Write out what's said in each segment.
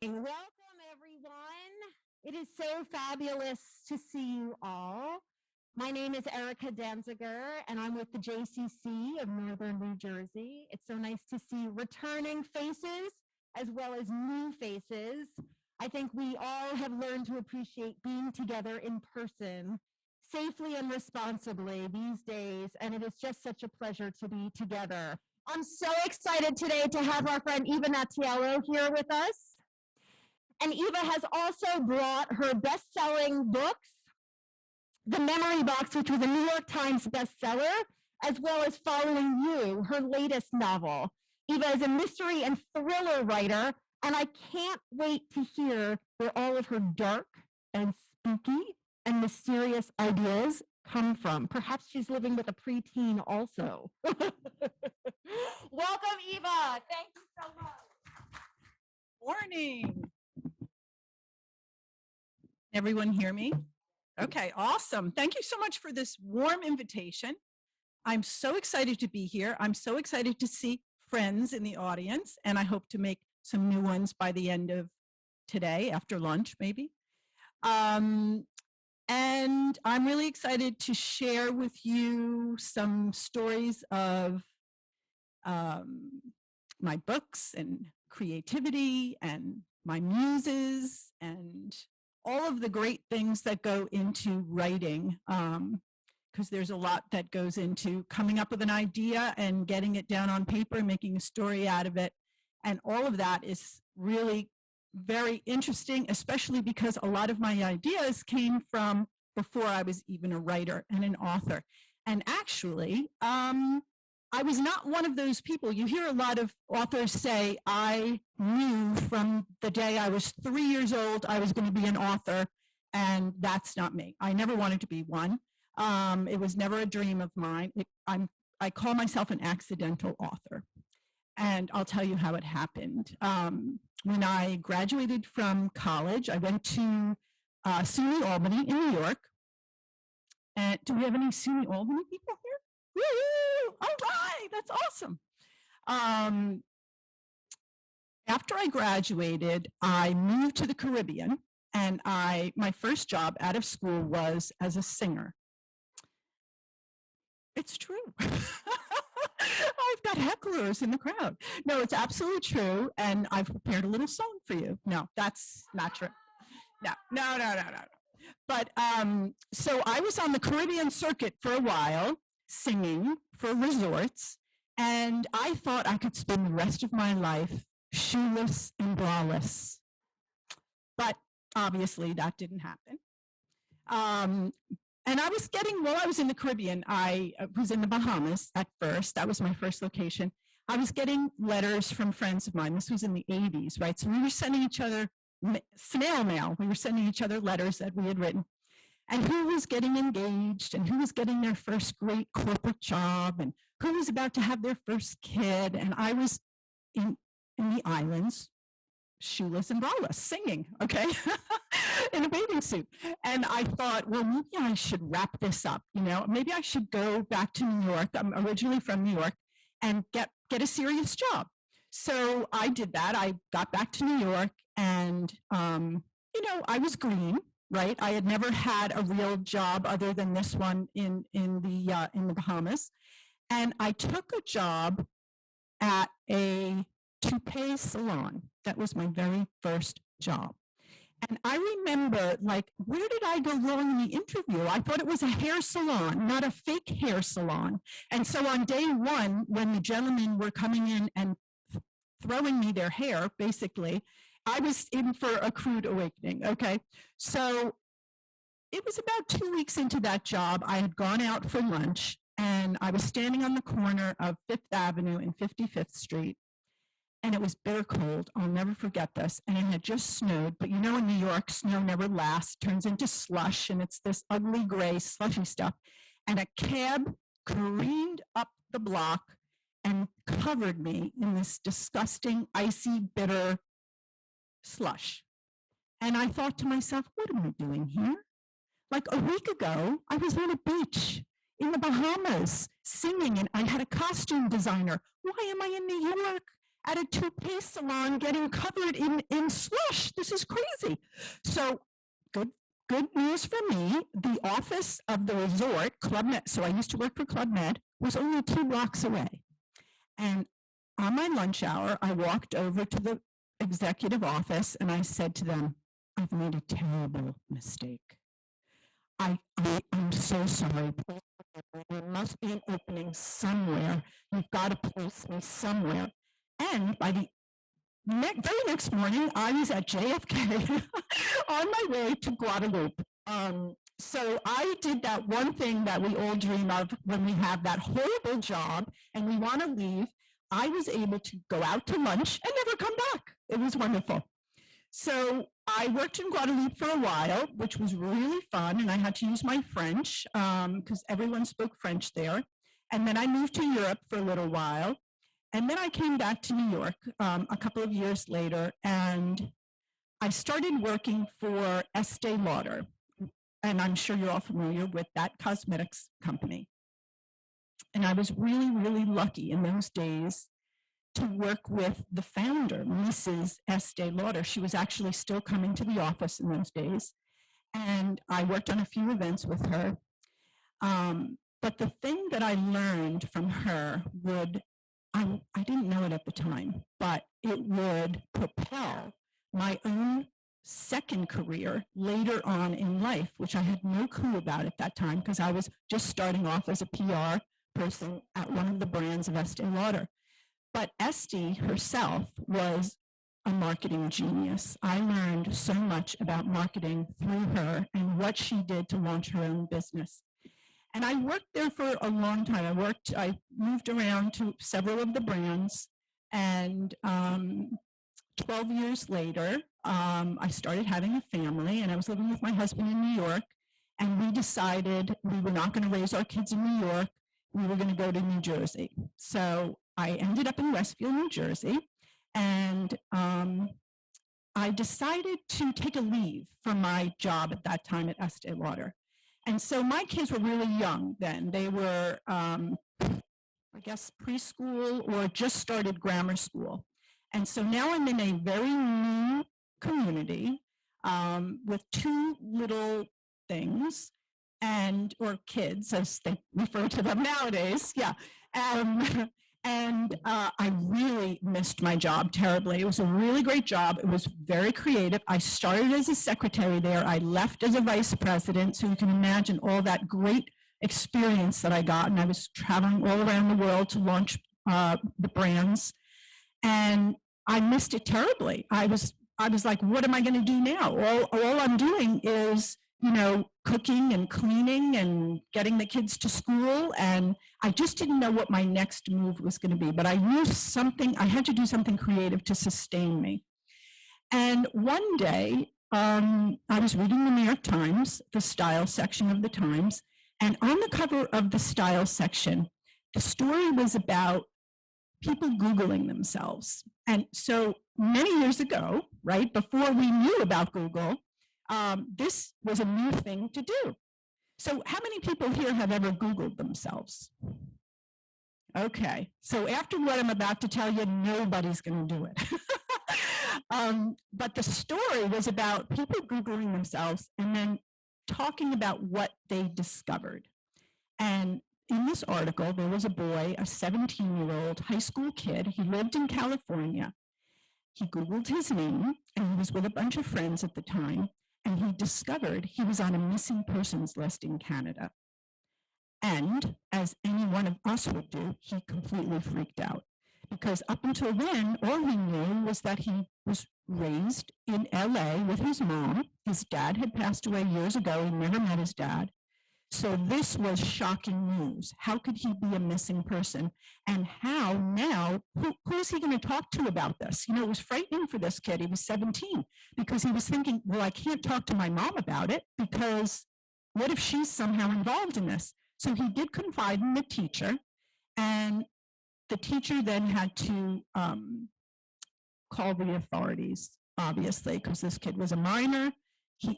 Welcome, everyone. It is so fabulous to see you all. My name is Erica Danziger, and I'm with the JCC of Northern New Jersey. It's so nice to see returning faces as well as new faces. I think we all have learned to appreciate being together in person safely and responsibly these days, and it is just such a pleasure to be together. I'm so excited today to have our friend Eva Natiello here with us. And Eva has also brought her best-selling books, The Memory Box, which was a New York Times bestseller, as well as Following You, her latest novel. Eva is a mystery and thriller writer, and I can't wait to hear where all of her dark and spooky and mysterious ideas come from. Perhaps she's living with a preteen also. Welcome, Eva. Thank you so much. Morning. Everyone hear me? Okay, awesome. Thank you so much for this warm invitation. I'm so excited to be here. I'm so excited to see friends in the audience, and I hope to make some new ones by the end of today, after lunch, maybe. And I'm really excited to share with you some stories of my books and creativity and my muses and all of the great things that go into writing, because there's a lot that goes into coming up with an idea and getting it down on paper and making a story out of it. And all of that is really very interesting, especially because a lot of my ideas came from before I was even a writer and an author. And actually, I was not one of those people. You hear a lot of authors say, I knew from the day I was 3 years old I was going to be an author, and that's not me. I never wanted to be one. It was never a dream of mine. I call myself an accidental author, and I'll tell you how it happened. When I graduated from college, I went to SUNY Albany in New York. And do we have any SUNY Albany people here? Woo! All right, that's awesome. After I graduated, I moved to the Caribbean, and my first job out of school was as a singer. It's true. I've got hecklers in the crowd. No, it's absolutely true, and I've prepared a little song for you. No, that's not true. No. But so I was on the Caribbean circuit for a while, singing for resorts, and I thought I could spend the rest of my life shoeless and braless. But obviously that didn't happen. And I was while I was in the Caribbean, I was in the Bahamas at first. That was my first location. I was getting letters from friends of mine. This was in the 80s, right? So we were sending each other snail mail. We were sending each other letters that we had written. And who was getting engaged, and who was getting their first great corporate job, and who was about to have their first kid. And I was in the islands, shoeless and braless, singing, okay, in a bathing suit. And I thought, well, maybe I should wrap this up, maybe I should go back to New York. I'm originally from New York, and get a serious job. So I did that. I got back to New York, and I was green, right? I had never had a real job other than this one in the Bahamas, and I took a job at a toupee salon. That was my very first job. And I remember, where did I go wrong in the interview? I thought it was a hair salon, not a fake hair salon. And so on day one, when the gentlemen were coming in and throwing me their hair, basically, I was in for a crude awakening, okay? So it was about 2 weeks into that job. I had gone out for lunch, and I was standing on the corner of 5th Avenue and 55th Street. And it was bitter cold. I'll never forget this. And it had just snowed. But in New York, snow never lasts, turns into slush, and it's this ugly gray slushy stuff. And a cab careened up the block and covered me in this disgusting, icy, bitter slush. And I thought to myself, what am I doing here? Like a week ago, I was on a beach in the Bahamas singing, and I had a costume designer. Why am I in New York? at a toothpaste salon getting covered in slush. This is crazy. So good news for me. The office of the resort, Club Med, so I used to work for Club Med, was only 2 blocks away. And on my lunch hour, I walked over to the executive office and I said to them, I've made a terrible mistake. I'm so sorry. Please forgive me. There must be an opening somewhere. You've got to place me somewhere. And by the very next morning, I was at JFK on my way to Guadeloupe. So I did that one thing that we all dream of when we have that horrible job and we want to leave. I was able to go out to lunch and never come back. It was wonderful. So I worked in Guadeloupe for a while, which was really fun, and I had to use my French because everyone spoke French there. And then I moved to Europe for a little while. And then I came back to New York a couple of years later, and I started working for Estee Lauder. And I'm sure you're all familiar with that cosmetics company. And I was really, really lucky in those days to work with the founder, Mrs. Estee Lauder. She was actually still coming to the office in those days. And I worked on a few events with her. But the thing that I learned from her I didn't know it at the time, but it would propel my own second career later on in life, which I had no clue about at that time because I was just starting off as a PR person at one of the brands of Estee Lauder. But Estee herself was a marketing genius. I learned so much about marketing through her and what she did to launch her own business. And I worked there for a long time. I moved around to several of the brands, and 12 years later, I started having a family, and I was living with my husband in New York, and we decided we were not going to raise our kids in New York. We were going to go to New Jersey. So I ended up in Westfield, New Jersey, and I decided to take a leave from my job at that time at Estee Lauder. And so my kids were really young then. They were, I guess, preschool or just started grammar school. And so now I'm in a very new community with 2 little things, or kids, as they refer to them nowadays. Yeah. And I really missed my job terribly. It was a really great job. It was very creative. I started as a secretary there. I left as a vice president. So you can imagine all that great experience that I got. And I was traveling all around the world to launch the brands. And I missed it terribly. I was like, what am I going to do now? All I'm doing is, cooking and cleaning and getting the kids to school. And I just didn't know what my next move was going to be. But I knew I had to do something creative to sustain me. And one day, I was reading the New York Times, the style section of the Times. And on the cover of the style section, the story was about people Googling themselves. And so many years ago, right, before we knew about Google, this was a new thing to do. So how many people here have ever Googled themselves? Okay, so after what I'm about to tell you, nobody's going to do it. But the story was about people Googling themselves and then talking about what they discovered. And in this article, there was a boy, a 17-year-old high school kid. He lived in California. He Googled his name, and he was with a bunch of friends at the time, and he discovered he was on a missing persons list in Canada. And as any one of us would do, he completely freaked out. Because up until then, all he knew was that he was raised in LA with his mom. His dad had passed away years ago. He never met his dad. So this was shocking news. How could he be a missing person? And how now, who is he going to talk to about this? It was frightening for this kid. He was 17 because he was thinking, well, I can't talk to my mom about it because what if she's somehow involved in this? So he did confide in the teacher, and the teacher then had to call the authorities, obviously, because this kid was a minor.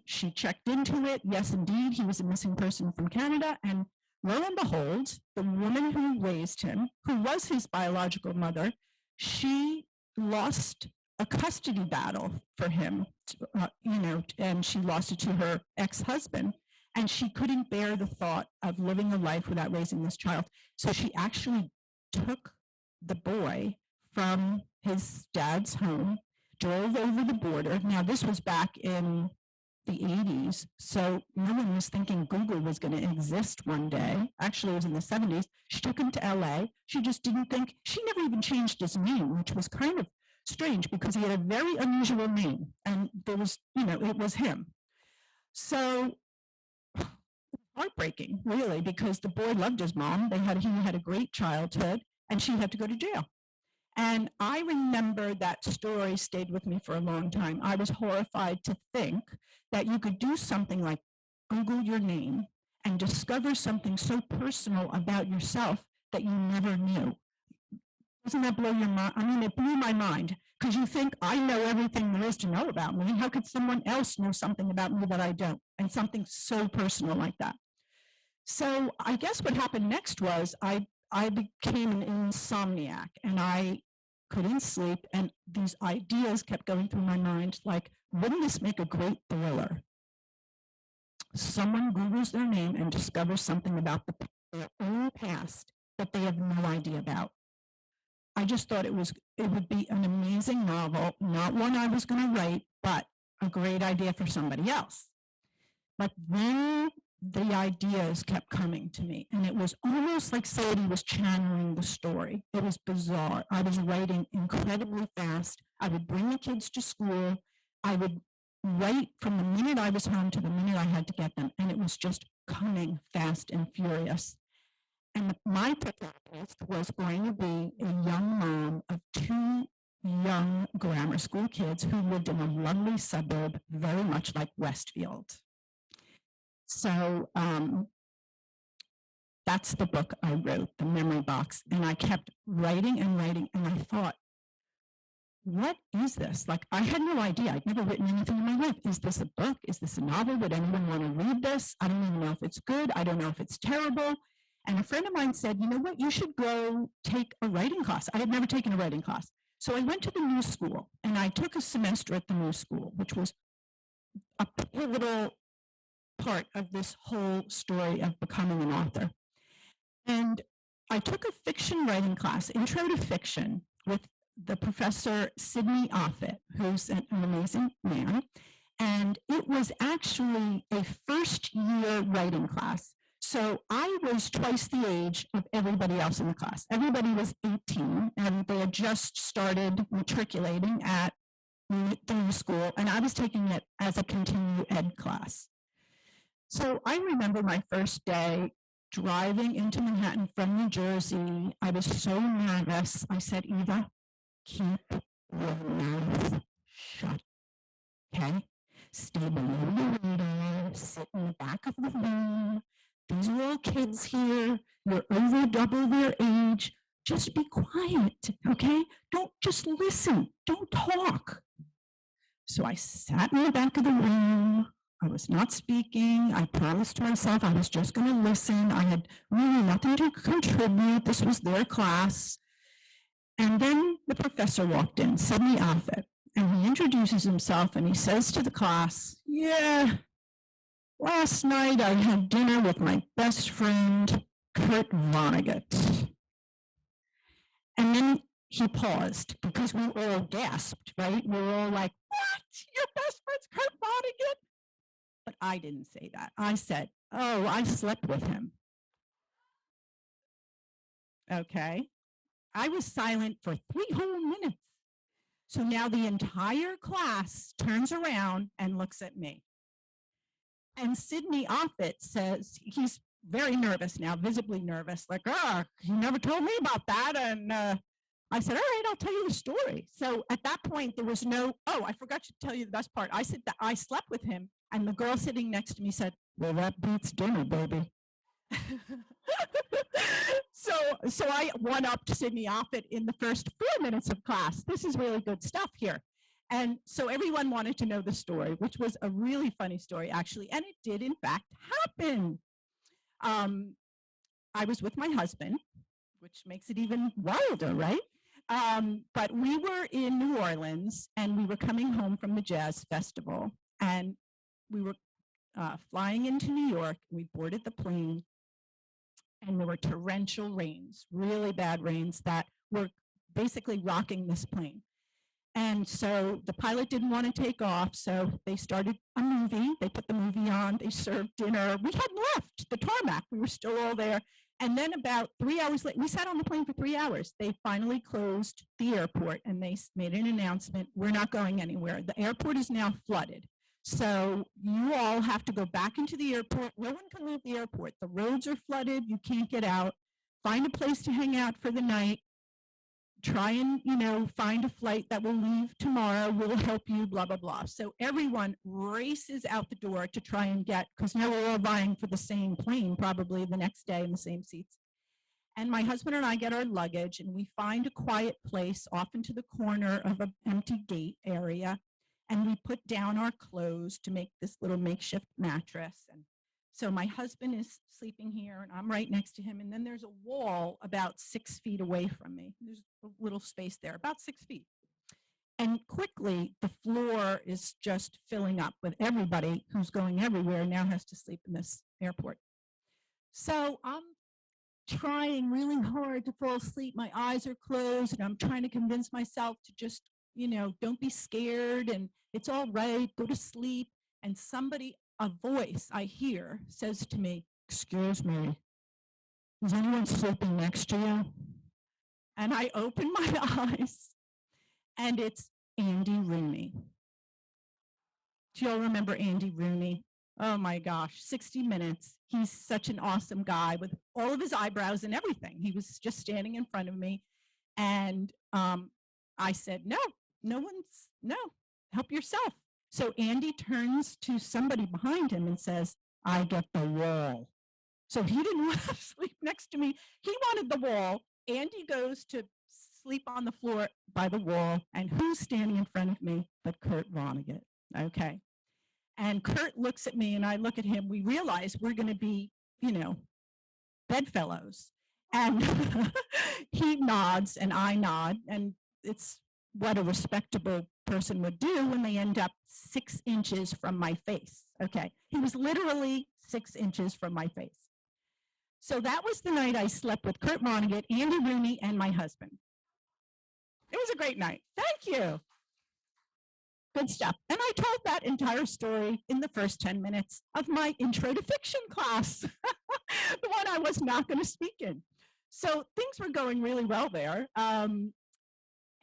She checked into it. Yes, indeed, he was a missing person from Canada. And lo and behold, the woman who raised him, who was his biological mother, she lost a custody battle for him, and she lost it to her ex-husband. And she couldn't bear the thought of living a life without raising this child. So she actually took the boy from his dad's home, drove over the border. Now, this was back in the 80s, so no one was thinking Google was going to exist one day. Actually, it was in the 70s. She took him to LA. She just didn't think, she never even changed his name, which was kind of strange because he had a very unusual name, and there was, it was him. So heartbreaking, really, because the boy loved his mom. He had a great childhood, and she had to go to jail. And I remember that story stayed with me for a long time. I was horrified to think that you could do something like Google your name and discover something so personal about yourself that you never knew. Doesn't that blow your mind? I mean, it blew my mind, because you think, I know everything there is to know about me. How could someone else know something about me that I don't? And something so personal like that. So I guess what happened next was I became an insomniac, and I couldn't sleep, and these ideas kept going through my mind, like, wouldn't this make a great thriller? Someone Googles their name and discovers something about their own past that they have no idea about. I just thought it would be an amazing novel, not one I was going to write, but a great idea for somebody else. But then the ideas kept coming to me, and it was almost like somebody was channeling the story. It was bizarre. I was writing incredibly fast. I would bring the kids to school. I would write from the minute I was home to the minute I had to get them, and it was just coming fast and furious. And my protagonist was going to be a young mom of two young grammar school kids who lived in a lovely suburb, very much like Westfield. So that's the book I wrote, The Memory Box. And I kept writing and writing, and I thought, what is this? Like, I had no idea. I'd never written anything in my life. Is this a book? Is this a novel? Would anyone want to read this? I don't even know if it's good. I don't know if it's terrible. And a friend of mine said, you know what? You should go take a writing class. I had never taken a writing class. So I went to the New School, and I took a semester at the New School, which was a pivotal part of this whole story of becoming an author. And I took a fiction writing class, Intro to Fiction, with the professor Sidney Offit, who's an amazing man. And it was actually a first-year writing class. So I was twice the age of everybody else in the class. Everybody was 18, and they had just started matriculating at the New School, and I was taking it as a continuing ed class. So I remember my first day driving into Manhattan from New Jersey. I was so nervous. I said, Eva, keep your mouth shut, okay? Stay below the window, sit in the back of the room. These are all kids here. You're over double their age. Just be quiet, okay? Don't just listen. Don't talk. So I sat in the back of the room. I was not speaking. I promised myself I was just going to listen. I had really nothing to contribute. This was their class. And then the professor walked in, Sidney Offit, and he introduces himself, and he says to the class, yeah, last night I had dinner with my best friend, Kurt Vonnegut. And then he paused, because we all gasped, right? We were all like, what? Your best friend's Kurt Vonnegut? But I didn't say that. I said, oh, I slept with him. Okay. I was silent for 3 whole minutes. So now the entire class turns around and looks at me. And Sidney Offit says, he's very nervous now, visibly nervous, like, you never told me about that. And I said, all right, I'll tell you the story. So at that point, there was no, I forgot to tell you the best part. I said that I slept with him, and the girl sitting next to me said, well, that beats dinner, baby. So I one-upped Sidney Offit in the first 4 minutes of class. This is really good stuff here. And so everyone wanted to know the story, which was a really funny story, actually. And it did, in fact, happen. I was with my husband, which makes it even wilder, right? But we were in New Orleans and we were coming home from the jazz festival, and we were flying into New York. We boarded the plane, and there were torrential rains, really bad rains that were basically rocking this plane. And so the pilot didn't want to take off, so they started a movie. They put the movie on, they served dinner. We hadn't left the tarmac, we were still all there. And then about 3 hours later, we sat on the plane for 3 hours. They finally closed the airport and they made an announcement, we're not going anywhere. The airport is now flooded. So you all have to go back into the airport. No one can leave the airport. The roads are flooded, you can't get out. Find a place to hang out for the night. Try and, find a flight that will leave tomorrow. We'll help you, blah, blah, blah. So everyone races out the door to try and get, because now we're all vying for the same plane, probably the next day in the same seats. And my husband and I get our luggage and we find a quiet place off into the corner of an empty gate area. And we put down our clothes to make this little makeshift mattress. And so my husband is sleeping here and I'm right next to him. And then there's a wall about 6 feet away from me. There's a little space there, about 6 feet. And quickly, the floor is just filling up with everybody who's going everywhere now has to sleep in this airport. So I'm trying really hard to fall asleep. My eyes are closed and I'm trying to convince myself to just, don't be scared and it's all right, go to sleep. And a voice I hear says to me, "Excuse me, is anyone sleeping next to you?" And I open my eyes and it's Andy Rooney. Do you all remember Andy Rooney? Oh my gosh, 60 Minutes. He's such an awesome guy with all of his eyebrows and everything. He was just standing in front of me. And I said, no, help yourself. So Andy turns to somebody behind him and says, "I get the wall." So he didn't want to sleep next to me. He wanted the wall. Andy goes to sleep on the floor by the wall. And who's standing in front of me but Kurt Vonnegut? Okay. And Kurt looks at me and I look at him. We realize we're going to be, bedfellows. And he nods and I nod. And it's what a respectable person would do when they end up 6 inches from my face. Okay. He was literally 6 inches from my face. So that was the night I slept with Kurt Vonnegut, Andy Rooney, and my husband. It was a great night. Thank you. Good stuff. And I told that entire story in the first 10 minutes of my intro to fiction class, the one I was not going to speak in. So things were going really well there.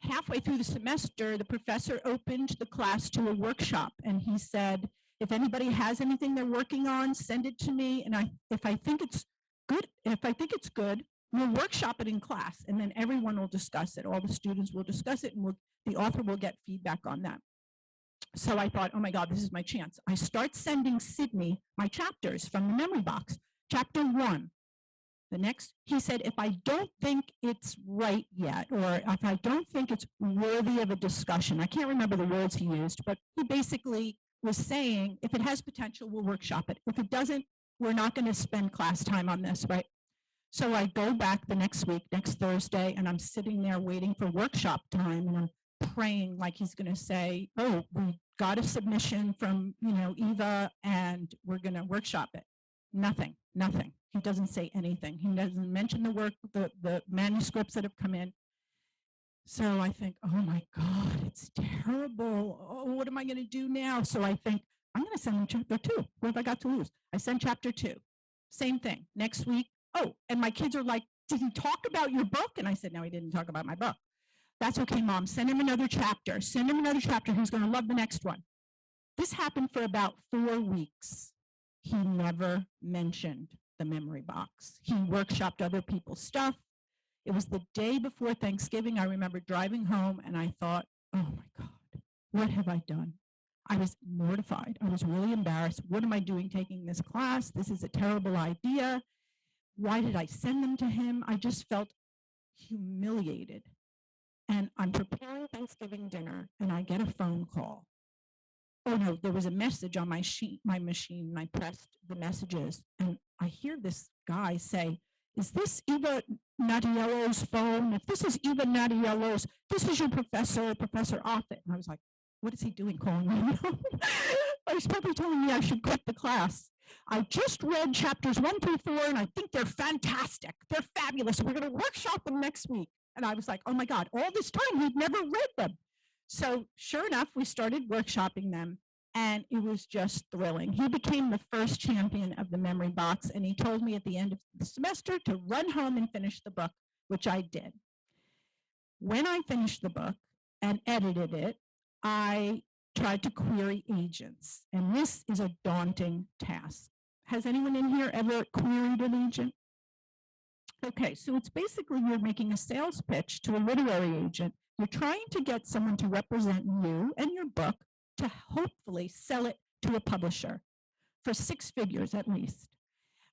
Halfway through the semester, the professor opened the class to a workshop, and he said, if anybody has anything they're working on, send it to me. And if I think it's good, we'll workshop it in class, and then everyone will discuss it. All the students will discuss it, and the author will get feedback on that. So I thought, oh my God, this is my chance. I start sending Sydney my chapters from the memory box. Chapter 1. The next, he said, if I don't think it's right yet, or if I don't think it's worthy of a discussion, I can't remember the words he used, but he basically was saying, if it has potential, we'll workshop it. If it doesn't, we're not going to spend class time on this, right? So I go back the next week, next Thursday, and I'm sitting there waiting for workshop time, and I'm praying like he's going to say, oh, we got a submission from, Eva, and we're going to workshop it. Nothing. He doesn't say anything. He doesn't mention the work, the manuscripts that have come in. So I think, oh my God, it's terrible. Oh, what am I going to do now? So I think, I'm going to send him chapter 2. What have I got to lose? I send chapter 2. Same thing. Next week, oh, and my kids are like, did he talk about your book? And I said, no, he didn't talk about my book. That's okay, Mom. Send him another chapter. Send him another chapter. He's going to love the next one. This happened for about 4 weeks. He never mentioned the memory box. He workshopped other people's stuff. It was the day before Thanksgiving. I remember driving home and I thought, oh my God, what have I done? I was mortified. I was really embarrassed. What am I doing taking this class? This is a terrible idea. Why did I send them to him? I just felt humiliated. And I'm preparing Thanksgiving dinner and I get a phone call. Oh no, there was a message on my machine, and I pressed the messages and I hear this guy say, is this Eva Natiello's phone? If this is Eva Natiello's, this is your professor, Professor Offit. And I was like, what is he doing calling me? He's probably telling me I should quit the class. I just read chapters 1 through 4, and I think they're fantastic. They're fabulous. We're going to workshop them next week. And I was like, oh my God, all this time we'd never read them. So sure enough, we started workshopping them, and it was just thrilling. He became the first champion of the memory box, and he told me at the end of the semester to run home and finish the book, which I did. When I finished the book and edited it, I tried to query agents, and this is a daunting task. Has anyone in here ever queried an agent? Okay, so it's basically you're making a sales pitch to a literary agent. You're trying to get someone to represent you and your book to hopefully sell it to a publisher for 6 figures at least.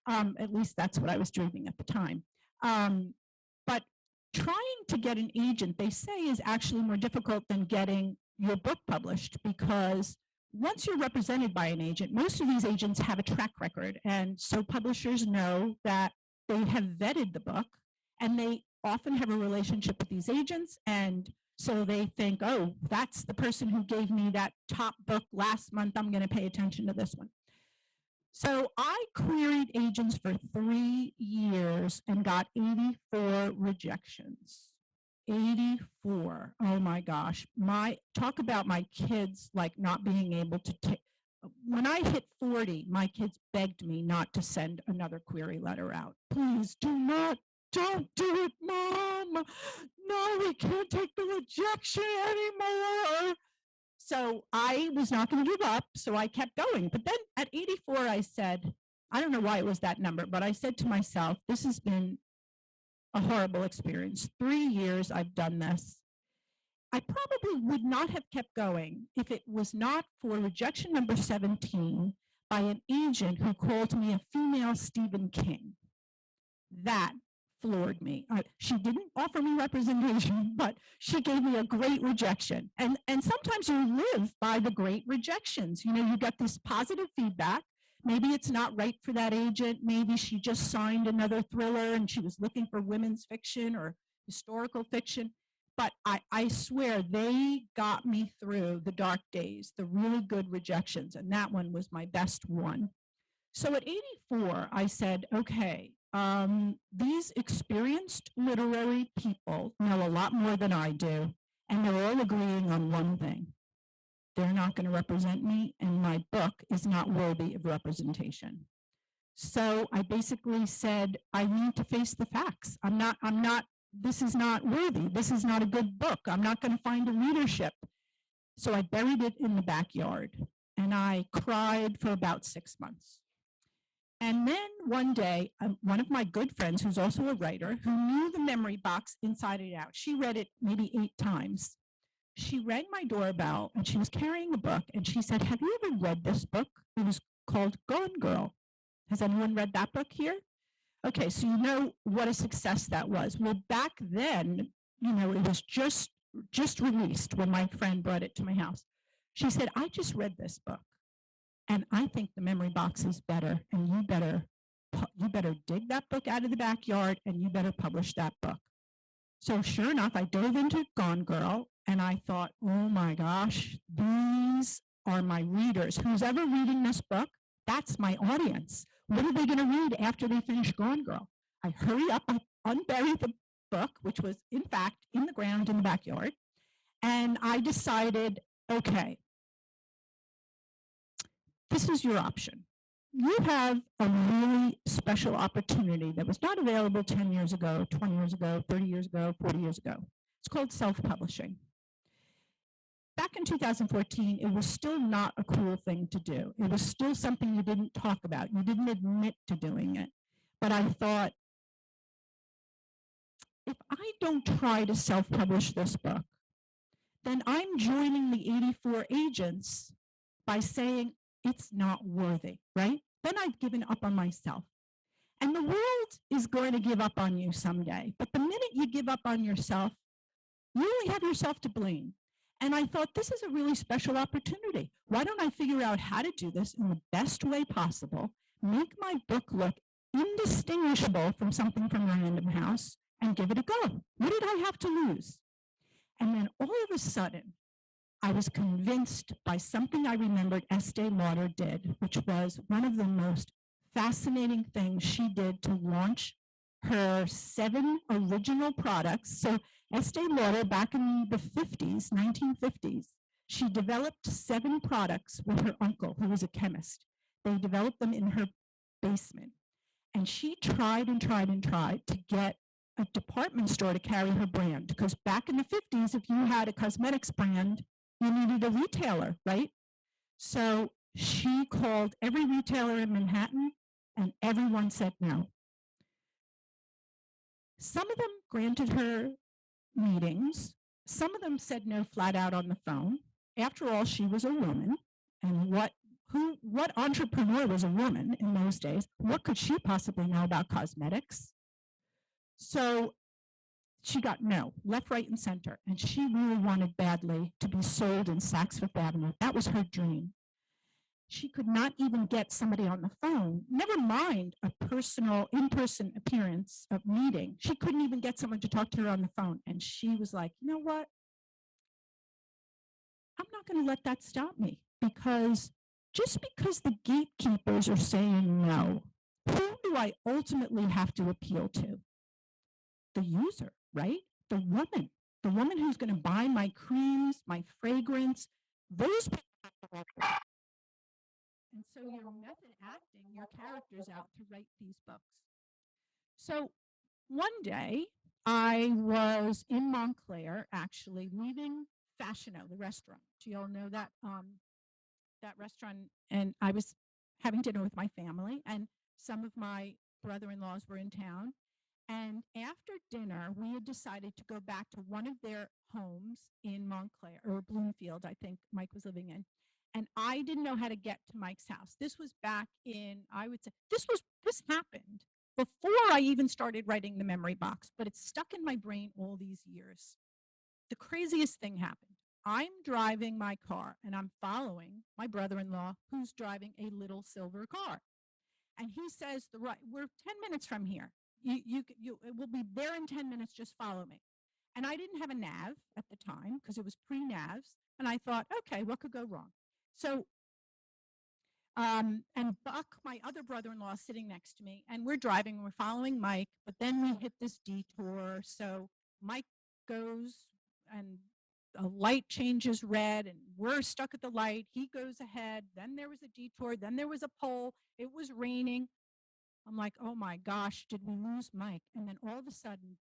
At least that's what I was dreaming at the time. But trying to get an agent, they say, is actually more difficult than getting your book published, because once you're represented by an agent, most of these agents have a track record. And so publishers know that they have vetted the book, and they often have a relationship with these agents. And so they think, oh, that's the person who gave me that top book last month. I'm going to pay attention to this one. So I queried agents for 3 years and got 84 rejections. 84. Oh my gosh. Talk about my kids like not being able to take. When I hit 40, my kids begged me not to send another query letter out. Please don't do it, Mom. No, we can't take the rejection anymore. So I was not going to give up, so I kept going. But then at 84, I said, I don't know why it was that number, but I said to myself, this has been a horrible experience. 3 years I've done this. I probably would not have kept going if it was not for rejection number 17 by an agent who called me a female Stephen King. That floored me. She didn't offer me representation, but she gave me a great rejection. And sometimes you live by the great rejections. You know, you get this positive feedback. Maybe it's not right for that agent. Maybe she just signed another thriller and she was looking for women's fiction or historical fiction. But I swear they got me through the dark days, the really good rejections, and that one was my best one. So at 84, I said, okay, these experienced literary people know a lot more than I do, and they're all agreeing on one thing. They're not going to represent me, and my book is not worthy of representation. So I basically said, I need to face the facts. This is not worthy. This is not a good book. I'm not going to find a readership. So I buried it in the backyard, and I cried for about 6 months. And then one day, one of my good friends, who's also a writer, who knew the memory box inside and out, she read it maybe 8 times. She rang my doorbell, and she was carrying a book, and she said, have you ever read this book? It was called Gone Girl. Has anyone read that book here? Okay, so you know what a success that was. Well, back then, you know, it was just released when my friend brought it to my house. She said, I just read this book, and I think the memory box is better, and you better dig that book out of the backyard, and you better publish that book. So sure enough, I dove into Gone Girl, and I thought, oh my gosh, these are my readers. Who's ever reading this book, that's my audience. What are they going to read after they finish Gone Girl? I hurry up, I unbury the book, which was in fact in the ground in the backyard, and I decided, okay, this is your option. You have a really special opportunity that was not available 10 years ago, 20 years ago, 30 years ago, 40 years ago. It's called self-publishing. Back in 2014, it was still not a cool thing to do. It was still something you didn't talk about. You didn't admit to doing it. But I thought, if I don't try to self-publish this book, then I'm joining the 84 agents by saying it's not worthy, right? Then I've given up on myself. And the world is going to give up on you someday. But the minute you give up on yourself, you only have yourself to blame. And I thought, this is a really special opportunity. Why don't I figure out how to do this in the best way possible, make my book look indistinguishable from something from Random House, and give it a go. What did I have to lose? And then all of a sudden, I was convinced by something I remembered Estee Lauder did, which was one of the most fascinating things she did to launch her 7 original products. So Estee Lauder, back in the 50s, 1950s, she developed 7 products with her uncle, who was a chemist. They developed them in her basement. And she tried and tried and tried to get a department store to carry her brand. Because back in the 50s, if you had a cosmetics brand, you needed a retailer, right? So she called every retailer in Manhattan, and everyone said no. Some of them granted her meetings. Some of them said no flat out on the phone. After all, she was a woman, and what entrepreneur was a woman in those days? What could she possibly know about cosmetics? So she got no, left, right, and center. And she really wanted badly to be sold in Saks Fifth Avenue. That was her dream. She could not even get somebody on the phone, never mind a personal in-person appearance of meeting. She couldn't even get someone to talk to her on the phone. And she was like, you know what? I'm not going to let that stop me, because just because the gatekeepers are saying no, who do I ultimately have to appeal to? The user, right? The woman who's going to buy my creams, my fragrance. Those people have to work with. And so you're method acting your characters out to write these books. So one day I was in Montclair, actually leaving Fashion-O, the restaurant. Do you all know that that restaurant? And I was having dinner with my family, and some of my brother-in-laws were in town. And after dinner, we had decided to go back to one of their homes in Montclair, or Bloomfield, I think Mike was living in. And I didn't know how to get to Mike's house. This was back in, I would say, this happened before I even started writing the memory box, but it's stuck in my brain all these years. The craziest thing happened. I'm driving my car, and I'm following my brother-in-law, who's driving a little silver car. And he says, we're 10 minutes from here. It will be there in 10 minutes, just follow me. And I didn't have a nav at the time, because it was pre-navs. And I thought, okay, what could go wrong? So, and Buck, my other brother-in-law, is sitting next to me, and we're driving, we're following Mike, but then we hit this detour. So Mike goes, and a light changes red, and we're stuck at the light. He goes ahead. Then there was a detour. Then there was a pole. It was raining. I'm like, oh my gosh, did we lose Mike? And then all of a sudden,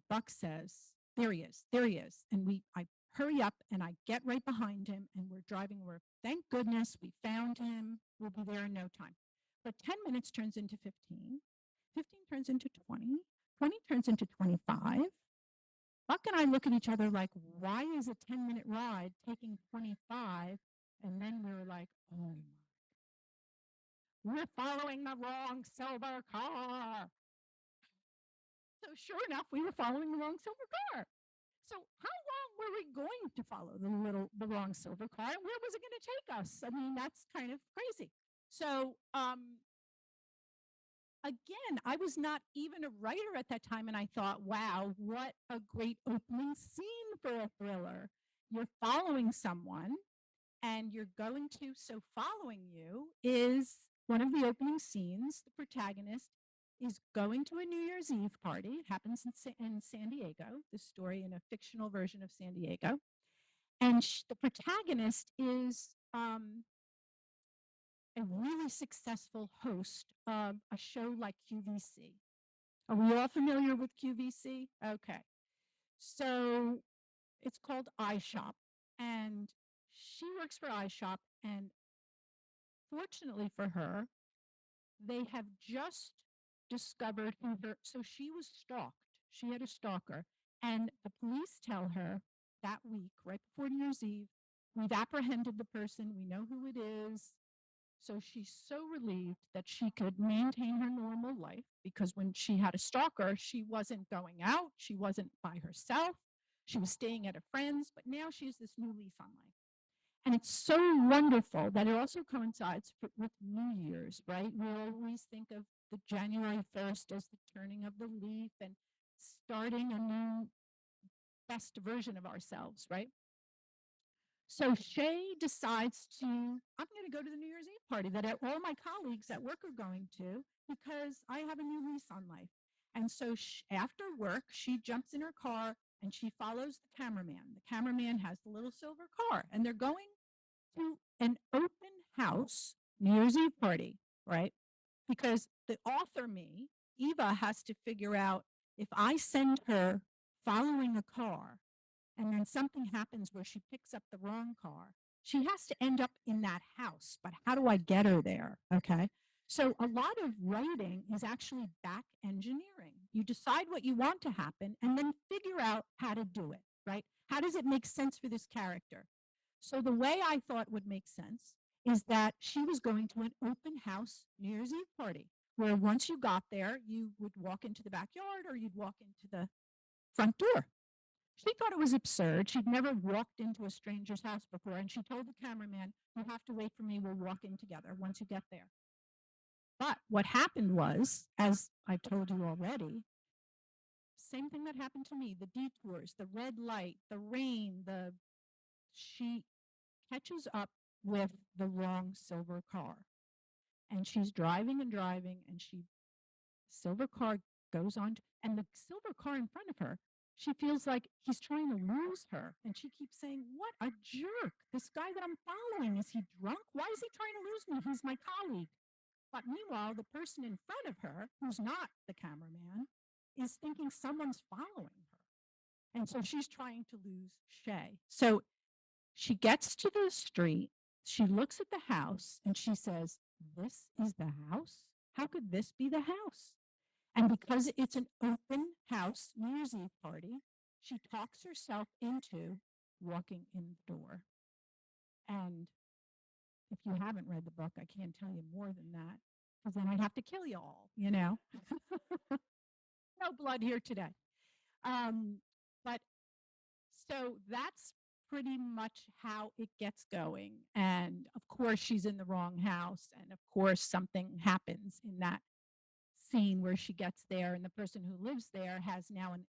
Buck says, there he is, there he is. And I hurry up, and I get right behind him, and we're driving. Thank goodness we found him. We'll be there in no time. But 10 minutes turns into 15. 15 turns into 20. 20 turns into 25. Buck and I look at each other like, why is a 10-minute ride taking 25? And then we were like, oh my, we're following the wrong silver car. So sure enough, we were following the wrong silver car. So how long were we going to follow the wrong silver car? And where was it going to take us? I mean, that's kind of crazy. So again, I was not even a writer at that time, and I thought, wow, what a great opening scene for a thriller. You're following someone, and you're going to, so following you is one of the opening scenes. The protagonist is going to a New Year's Eve party. It happens in San Diego, the story in a fictional version of San Diego. And the protagonist is a really successful host of a show like QVC. Are we all familiar with QVC? Okay. So it's called iShop, and she works for iShop, and fortunately for her, they have just discovered who her, so she was stalked. She had a stalker, and the police tell her that week, right before New Year's Eve, we've apprehended the person, we know who it is. So she's so relieved that she could maintain her normal life, because when she had a stalker, she wasn't going out, she wasn't by herself, she was staying at a friend's, but now she has this new lease on life. And it's so wonderful that it also coincides with New Year's, right? We always think of the January 1st as the turning of the leaf and starting a new best version of ourselves, right? So Shay decides to, I'm going to go to the New Year's Eve party that all my colleagues at work are going to because I have a new lease on life. And so after work, she jumps in her car and she follows the cameraman. The cameraman has the little silver car and they're going to an open house New Year's Eve party, right? Because the author, me, Eva, has to figure out if I send her following a car and then something happens where she picks up the wrong car, she has to end up in that house. But how do I get her there? Okay. So a lot of writing is actually back engineering. You decide what you want to happen and then figure out how to do it, right? How does it make sense for this character? So the way I thought would make sense is that she was going to an open house New Year's Eve party where once you got there, you would walk into the backyard or you'd walk into the front door. She thought it was absurd. She'd never walked into a stranger's house before, and she told the cameraman, "You have to wait for me. We'll walk in together once you get there." But what happened was, as I've told you already, same thing that happened to me, the detours, the red light, the rain, she catches up with the wrong silver car. And she's driving and driving, and silver car goes on, and the silver car in front of her, she feels like he's trying to lose her. And she keeps saying, "What a jerk. This guy that I'm following, is he drunk? Why is he trying to lose me? He's my colleague." But meanwhile, the person in front of her, who's not the cameraman, is thinking someone's following her. And so she's trying to lose Shay. So she gets to the street, she looks at the house, and she says, "This is the house? How could this be the house?" And because it's an open house New Year's Eve party, she talks herself into walking in the door. And if you haven't read the book, I can't tell you more than that, because then I'd have to kill you all, you know? No blood here today. But so that's pretty much how it gets going. And of course, she's in the wrong house. And of course, something happens in that scene where she gets there, and the person who lives there has now an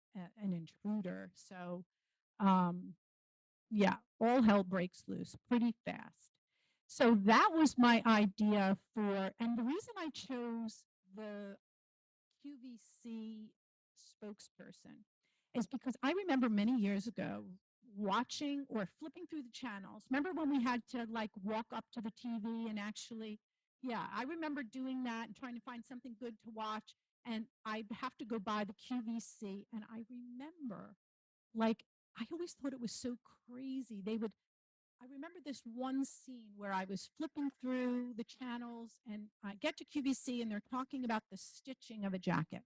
intruder. So, yeah, all hell breaks loose pretty fast. So that was my idea for, and the reason I chose the QVC spokesperson is because I remember many years ago watching or flipping through the channels. Remember when we had to like walk up to the TV and actually, yeah, I remember doing that and trying to find something good to watch. And I'd have to go by the QVC. And I remember, like, I always thought it was so crazy. I remember this one scene where I was flipping through the channels and I get to QVC and they're talking about the stitching of a jacket.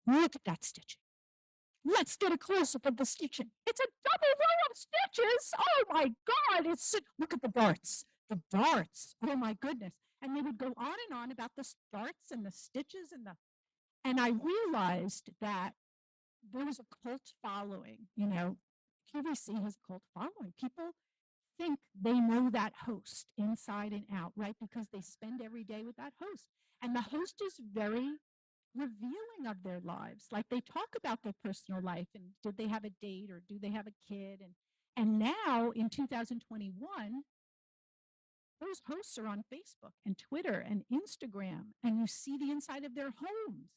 Look at that stitching. Let's get a close-up of the stitching. It's a double row of stitches. Oh my God, look at the darts. The darts. Oh my goodness. And they would go on and on about the darts and the stitches and I realized that there was a cult following, you know, QVC has a cult following. People think they know that host inside and out, right? Because they spend every day with that host. And the host is very revealing of their lives. Like they talk about their personal life and did they have a date or do they have a kid? And now in 2021, those hosts are on Facebook and Twitter and Instagram, and you see the inside of their homes.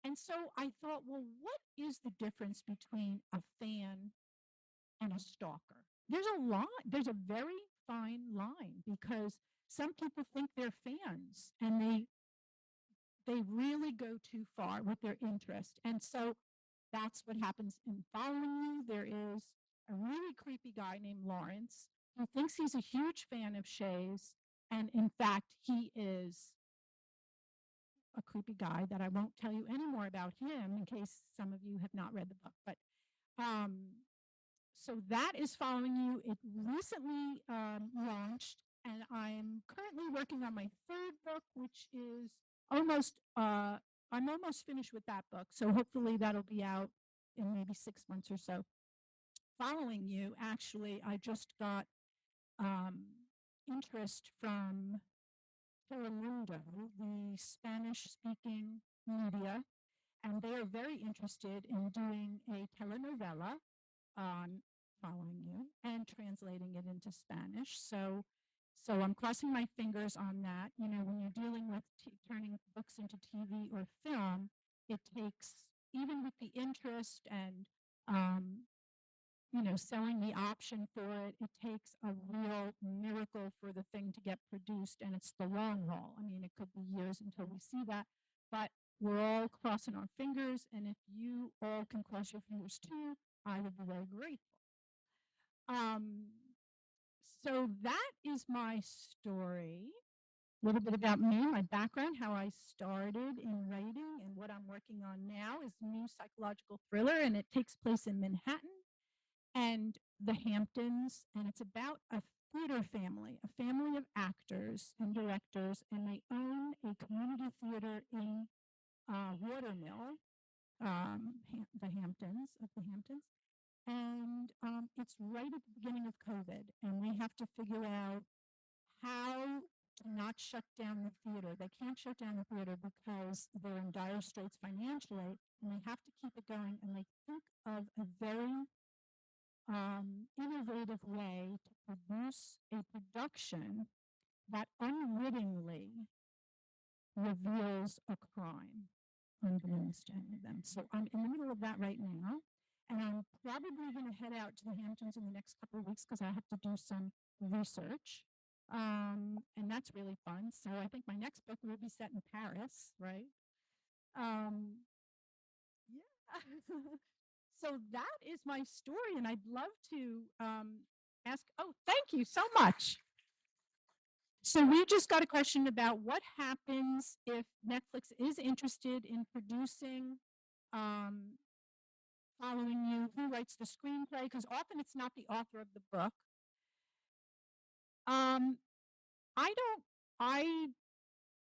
And so I thought, well, what is the difference between a fan and a stalker? There's a line, there's a very fine line because some people think they're fans and they really go too far with their interest. And so that's what happens in Following You. There is a really creepy guy named Lawrence who thinks he's a huge fan of Shay's. And in fact, he is a creepy guy that I won't tell you any more about him in case some of you have not read the book. But so that is Following You. It recently launched, and I'm currently working on my third book, which is I'm almost finished with that book. So hopefully that'll be out in maybe 6 months or so. Following You, actually, I just got interest from Telemundo, the Spanish-speaking media, and they are very interested in doing a telenovela on following you and translating it into Spanish. So I'm crossing my fingers on that. You know, when you're dealing with turning books into TV or film, it takes, even with the interest and um, you know, selling the option for it, it takes a real miracle for the thing to get produced, and it's the long haul. I mean, it could be years until we see that, but we're all crossing our fingers, and if you all can cross your fingers too, I would be very grateful. Um, so that is my story. A little bit about me, my background, how I started in writing, and what I'm working on now is a new psychological thriller, and it takes place in Manhattan and the Hamptons, and it's about a theater family, a family of actors and directors, and they own a community theater in Watermill, the Hamptons, of the Hamptons. And it's right at the beginning of COVID, and they have to figure out how to not shut down the theater. They can't shut down the theater because they're in dire straits financially, and they have to keep it going. And they think of a very innovative way to produce a production that unwittingly reveals a crime unbeknownst to any of them. So I'm in the middle of that right now. And I'm probably going to head out to the Hamptons in the next couple of weeks because I have to do some research. And that's really fun. So I think my next book will be set in Paris, right? Yeah. So that is my story, and I'd love to ask. Oh, thank you so much. So we just got a question about what happens if Netflix is interested in producing um, Following You. Who writes the screenplay? Because often it's not the author of the book. Um, I don't. I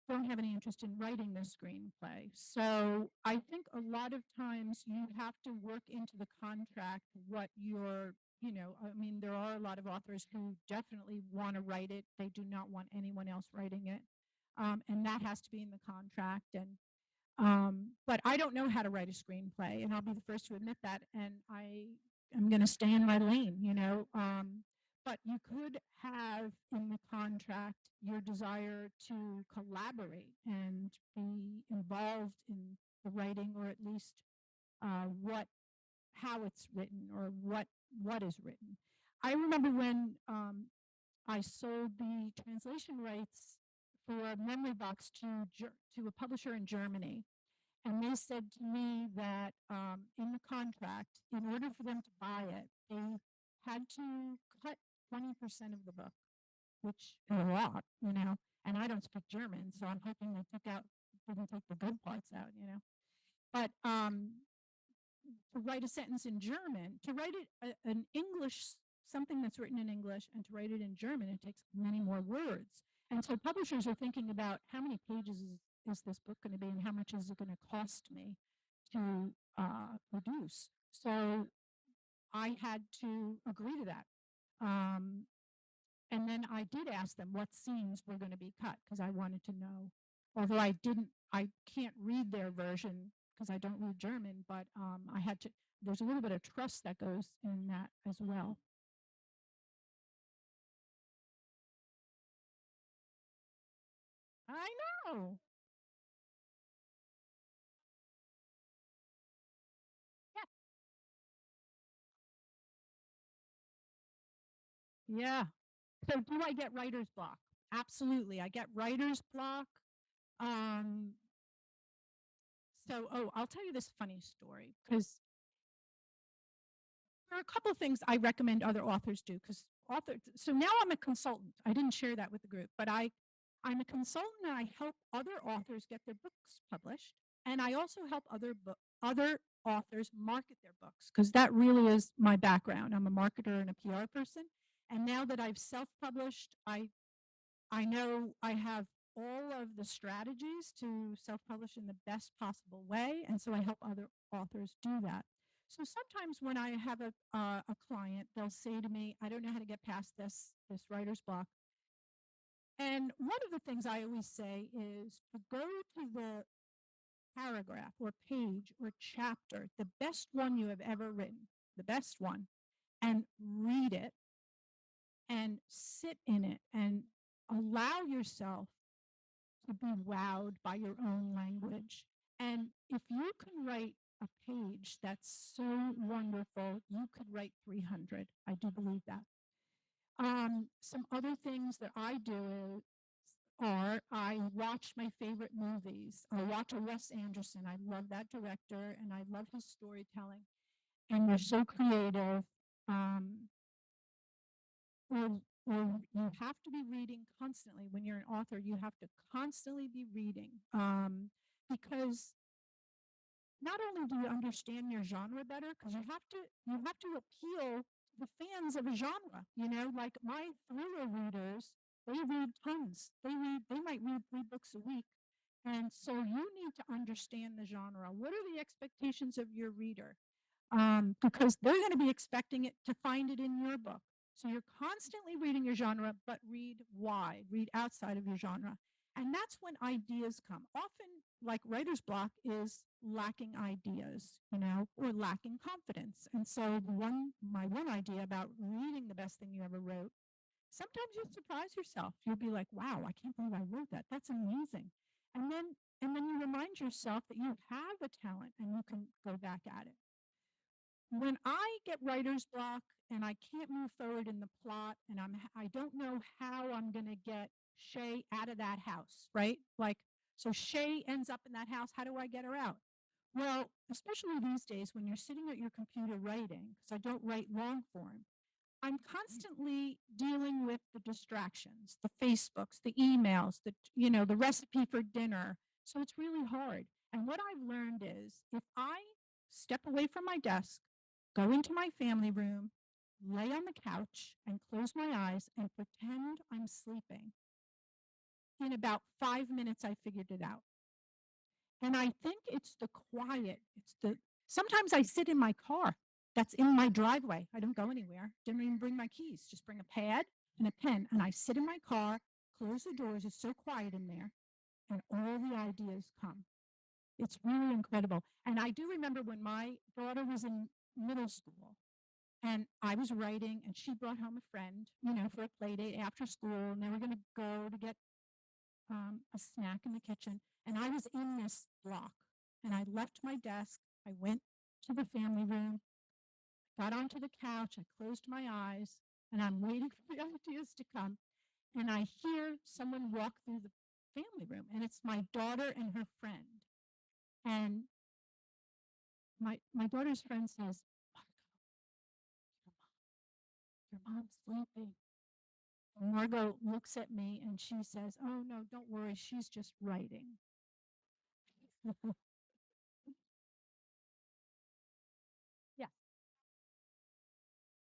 don't have any interest in writing the screenplay. So I think a lot of times you have to work into the contract what you're, you know, I mean, there are a lot of authors who definitely want to write it. They do not want anyone else writing it. And that has to be in the contract. But I don't know how to write a screenplay, and I'll be the first to admit that. And I am going to stay in my lane, you know. But you could have in the contract your desire to collaborate and be involved in the writing, or at least what how it's written or what is written. I remember when I sold the translation rights for Memory Box to a publisher in Germany, and they said to me that in the contract, in order for them to buy it, they had to cut 20% of the book, which is a lot, you know. And I don't speak German, so I'm hoping they didn't take the good parts out, you know. But to write a sentence in German, to write it an English, something that's written in English, and to write it in German, it takes many more words. And so publishers are thinking about how many pages is this book going to be, and how much is it going to cost me to produce. So I had to agree to that. And then I did ask them what scenes were going to be cut because I wanted to know. Although I can't read their version because I don't read German, but I had to. There's a little bit of trust that goes in that as well. I know. Yeah. Yeah. So do I get writer's block? Absolutely. I get writer's block. Um, I'll tell you this funny story because there are a couple of things I recommend other authors do because so now I'm a consultant. I didn't share that with the group, but I'm a consultant and I help other authors get their books published. And I also help other authors market their books because that really is my background. I'm a marketer and a PR person. And now that I've self-published, I know I have all of the strategies to self-publish in the best possible way. And so I help other authors do that. So sometimes when I have a client, they'll say to me, I don't know how to get past this writer's block. And one of the things I always say is to go to the paragraph or page or chapter, the best one you have ever written, the best one, and read it and sit in it and allow yourself to be wowed by your own language. And if you can write a page that's so wonderful, you could write 300. I do believe that. Some other things that I do are I watch my favorite movies. I watch a Wes Anderson. I love that director and I love his storytelling. And they're so creative. Um, or, or you have to be reading constantly. When you're an author, you have to constantly be reading because not only do you understand your genre better, because you have to appeal to the fans of a genre. You know, like my thriller readers, they read tons. They might read 3 books a week. And so you need to understand the genre. What are the expectations of your reader? Because they're going to be expecting it to find it in your book. So you're constantly reading your genre, but read wide, read outside of your genre. And that's when ideas come. Often, like writer's block is lacking ideas, or lacking confidence. And so my one idea about reading the best thing you ever wrote, sometimes you'll surprise yourself. You'll be like, wow, I can't believe I wrote that. That's amazing. And then you remind yourself that you have a talent and you can go back at it. When I get writer's block and I can't move forward in the plot and I don't know how I'm going to get Shay out of that house, right? Like, so Shay ends up in that house. How do I get her out? Well, especially these days when you're sitting at your computer writing, because I don't write long form, I'm constantly dealing with the distractions, the Facebooks, the emails, the recipe for dinner. So it's really hard. And what I've learned is if I step away from my desk, go into my family room, lay on the couch and close my eyes and pretend I'm sleeping, in about 5 minutes, I figured it out. And I think it's the quiet. Sometimes I sit in my car that's in my driveway. I don't go anywhere. Didn't even bring my keys. Just bring a pad and a pen. And I sit in my car, close the doors. It's so quiet in there. And all the ideas come. It's really incredible. And I do remember when my daughter was in middle school and I was writing and she brought home a friend, for a play date after school. And they were going to go to get a snack in the kitchen. And I was in this block and I left my desk. I went to the family room, got onto the couch, I closed my eyes, and I'm waiting for the ideas to come. And I hear someone walk through the family room, and it's my daughter and her friend. And my daughter's friend says, your mom's sleeping. And Margot looks at me and she says, oh, no, don't worry. She's just writing. Yeah.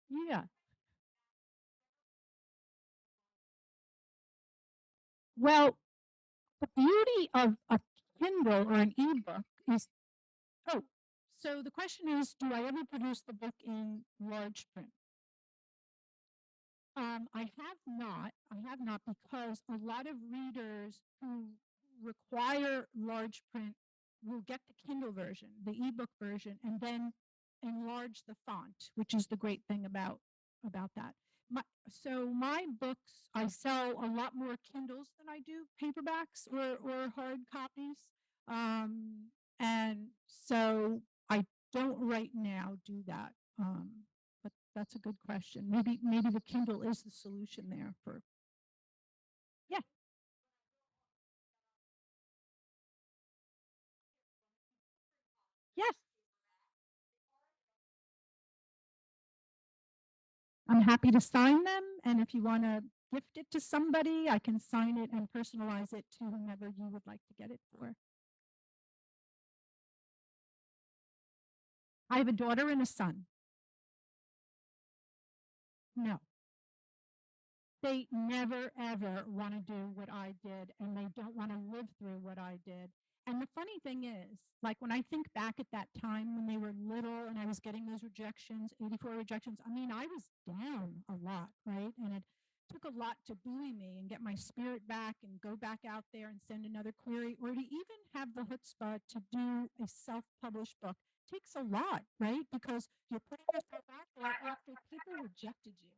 Yeah. Well, the beauty of a Kindle or an ebook is, oh, so the question is, do I ever produce the book in large print? I have not. I have not because a lot of readers who require large print will get the Kindle version, the ebook version, and then enlarge the font, which is the great thing about that. So my books, I sell a lot more Kindles than I do paperbacks or hard copies. And so I don't right now do that. But that's a good question. Maybe the Kindle is the solution there for. Yeah. Yes. I'm happy to sign them. And if you want to gift it to somebody, I can sign it and personalize it to whomever you would like to get it for. I have a daughter and a son. No. They never, ever want to do what I did, and they don't want to live through what I did. And the funny thing is, like when I think back at that time when they were little and I was getting those rejections, 84 rejections, I mean, I was down a lot, right? And had took a lot to buoy me and get my spirit back and go back out there and send another query, or to even have the chutzpah to do a self-published book. Takes a lot, right? Because you're putting yourself out there after people rejected you.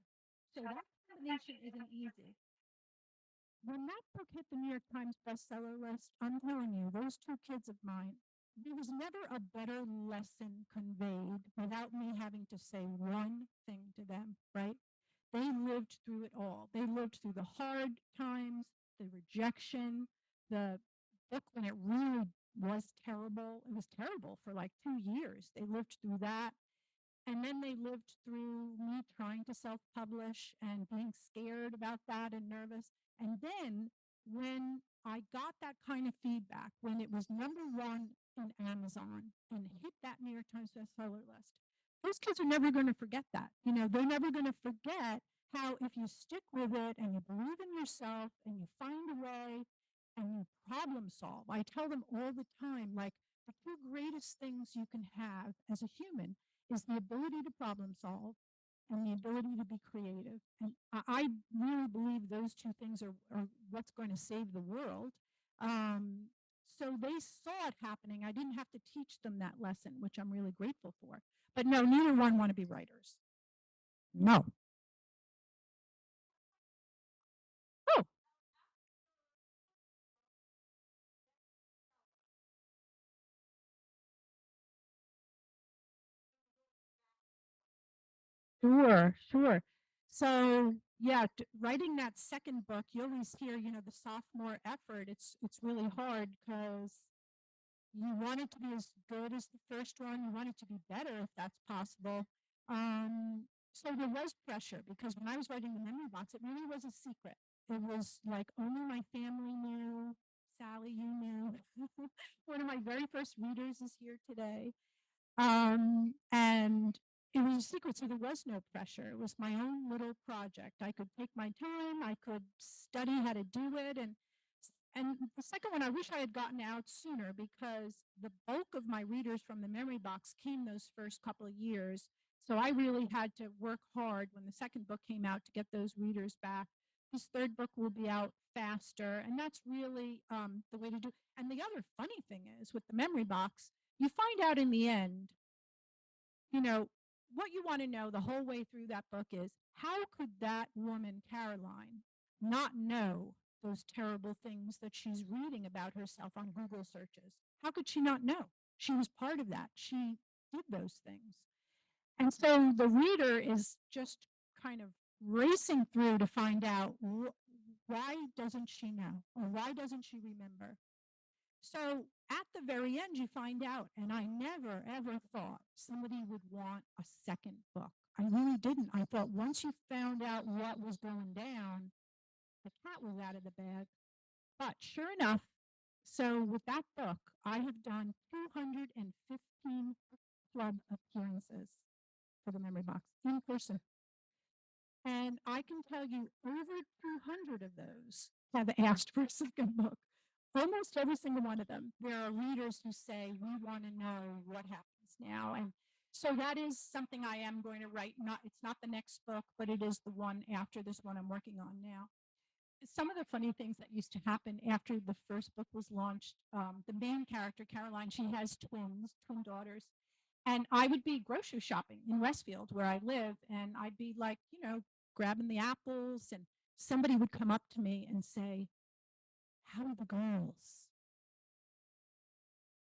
So that combination isn't easy. When that book hit the New York Times bestseller list, I'm telling you, those two kids of mine, there was never a better lesson conveyed without me having to say one thing to them, right? They lived through it all. They lived through the hard times, the rejection, the book when it really was terrible. It was terrible for like 2 years. They lived through that. And then they lived through me trying to self publish and being scared about that and nervous. And then when I got that kind of feedback, when it was #1 in Amazon and hit that New York Times bestseller list, those kids are never going to forget that. You know, they're never going to forget how if you stick with it and you believe in yourself and you find a way and you problem solve. I tell them all the time, like, the two greatest things you can have as a human is the ability to problem solve and the ability to be creative. And I really believe those two things are what's going to save the world. So they saw it happening. I didn't have to teach them that lesson, which I'm really grateful for. But no, neither one want to be writers. No. Oh, sure, sure. So yeah, writing that second book, you always hear, you know, the sophomore effort. It's really hard because you want it to be as good as the first one. You want it to be better if that's possible. So there was pressure because when I was writing the memory box, it really was a secret. It was like only my family knew. Sally, you knew. One of my very first readers is here today. And it was a secret, so there was no pressure. It was my own little project. I could take my time. I could study how to do it, and the second one, I wish I had gotten out sooner because the bulk of my readers from the memory box came those first couple of years. So I really had to work hard when the second book came out to get those readers back. This third book will be out faster, and that's really the way to do. And the other funny thing is with the memory box, you find out in the end, you know, what you want to know the whole way through that book is how could that woman, Caroline, not know those terrible things that she's reading about herself on Google searches? How could she not know? She was part of that. She did those things. And so the reader is just kind of racing through to find out why doesn't she know or why doesn't she remember? So at the very end, you find out, and I never ever thought somebody would want a second book. I really didn't. I thought once you found out what was going down, the cat was out of the bag. But sure enough, so with that book, I have done 215 club appearances for the memory box in person. And I can tell you over 200 of those have asked for a second book. Almost every single one of them. There are readers who say, we want to know what happens now. And so that is something I am going to write. It's not the next book, but it is the one after this one I'm working on now. Some of the funny things that used to happen after the first book was launched, the main character, Caroline, she has twin daughters. And I would be grocery shopping in Westfield where I live, and I'd be like, you know, grabbing the apples, and somebody would come up to me and say, how are the girls?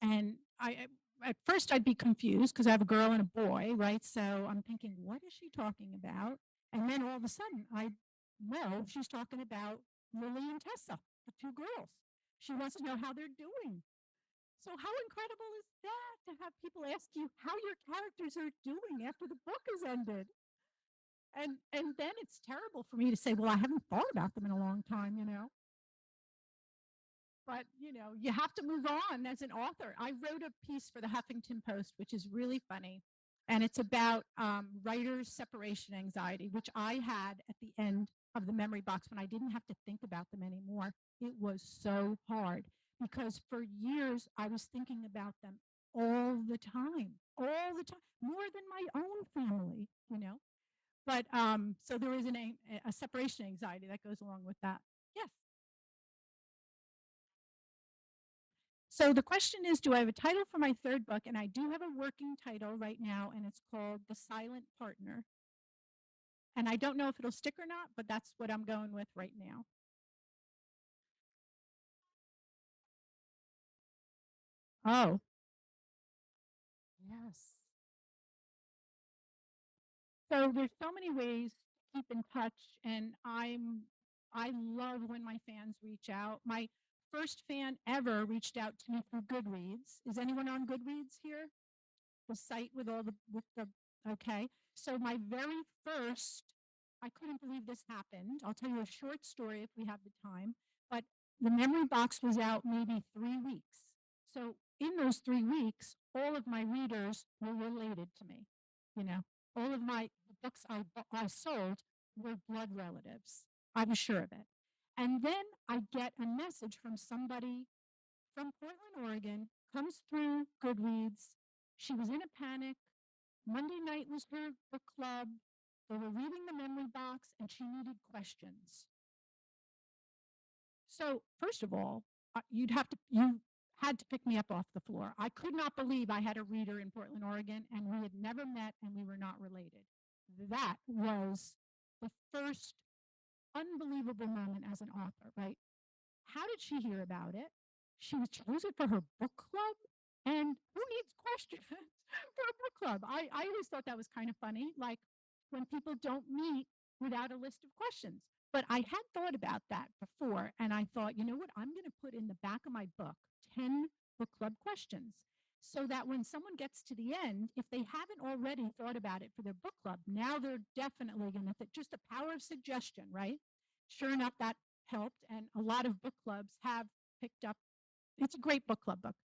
And at first I'd be confused because I have a girl and a boy, right? So I'm thinking, what is she talking about? And then all of a sudden I know she's talking about Lily and Tessa, the two girls. She wants to know how they're doing. So how incredible is that to have people ask you how your characters are doing after the book has ended? And then it's terrible for me to say, well, I haven't thought about them in a long time, you know. But you know, you have to move on as an author. I wrote a piece for the Huffington Post, which is really funny, and it's about writers' separation anxiety, which I had at the end of the memory box when I didn't have to think about them anymore. It was so hard because for years I was thinking about them all the time, more than my own family, you know. But so there is a separation anxiety that goes along with that. Yes. So the question is, do I have a title for my third book? And I do have a working title right now, and it's called The Silent Partner. And I don't know if it'll stick or not, but that's what I'm going with right now. Oh, yes. So there's so many ways to keep in touch, and I love when my fans reach out. My first fan ever reached out to me through Goodreads. Is anyone on Goodreads here? The site with all the okay. So my very first, I couldn't believe this happened. I'll tell you a short story if we have the time, but the memory box was out maybe 3 weeks. So in those 3 weeks, all of my readers were related to me. You know, all of my books I sold were blood relatives. I was sure of it. And then I get a message from somebody from Portland, Oregon, comes through Goodreads. She was in a panic. Monday night was her book club. They were reading the memory box and she needed questions. So, first of all, you had to pick me up off the floor. I could not believe I had a reader in Portland, Oregon, and we had never met and we were not related. That was the first unbelievable moment as an author, right? How did she hear about it? She was chosen for her book club. And who needs questions for a book club? I always thought that was kind of funny, like when people don't meet without a list of questions. But I had thought about that before, and I thought, you know what? I'm going to put in the back of my book 10 book club questions so that when someone gets to the end, if they haven't already thought about it for their book club, now they're definitely going to think just the power of suggestion, right? Sure enough, that helped, and a lot of book clubs have picked up. It's a great book club book.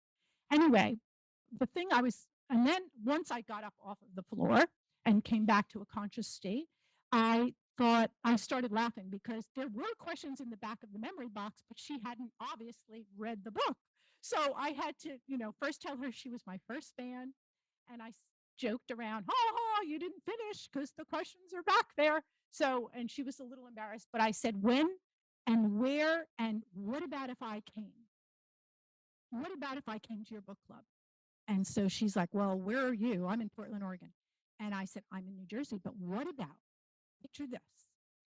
Anyway, the thing I was, and then once I got up off of the floor and came back to a conscious state, I thought I started laughing because there were questions in the back of the memory box, but she hadn't obviously read the book. So I had to, first tell her she was my first fan, and I joked around, "Ha ha, you didn't finish because the questions are back there." So, and she was a little embarrassed, but I said, "When and where and what about if I came? What about if I came to your book club?" And so she's like, "Well, where are you?" "I'm in Portland, Oregon." And I said, "I'm in New Jersey, but what about, picture this.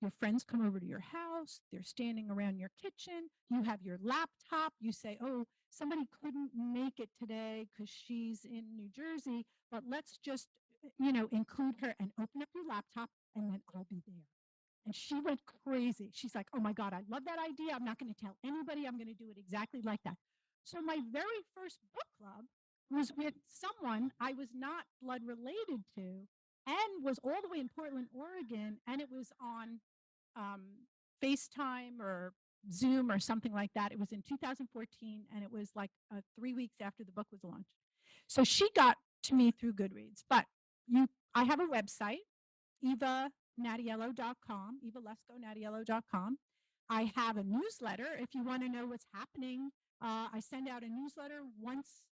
Your friends come over to your house, they're standing around your kitchen, you have your laptop, you say, oh, somebody couldn't make it today because she's in New Jersey, but let's just, include her and open up your laptop and then I'll be there." And she went crazy. She's like, "Oh my God, I love that idea. I'm not going to tell anybody. I'm going to do it exactly like that." So my very first book club was with someone I was not blood related to and was all the way in Portland, Oregon. And it was on um, FaceTime or Zoom or something like that. It was in 2014 and it was like 3 weeks after the book was launched. So she got to me through Goodreads. But I have a website, evanatiello.com, evalesconatiello.com. I have a newsletter if you want to know what's happening. I send out a newsletter once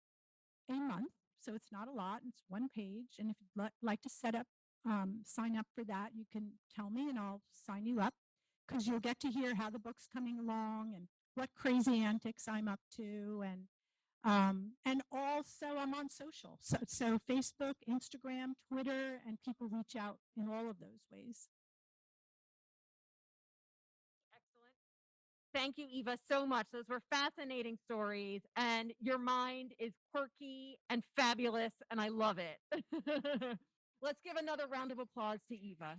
a month, so it's not a lot. It's one page. And if you'd like to sign up for that, you can tell me and I'll sign you up because you'll get to hear how the book's coming along and what crazy antics I'm up to. And also I'm on social. So Facebook, Instagram, Twitter, and people reach out in all of those ways. Excellent. Thank you, Eva, so much. Those were fascinating stories, and your mind is quirky and fabulous, and I love it. Let's give another round of applause to Eva.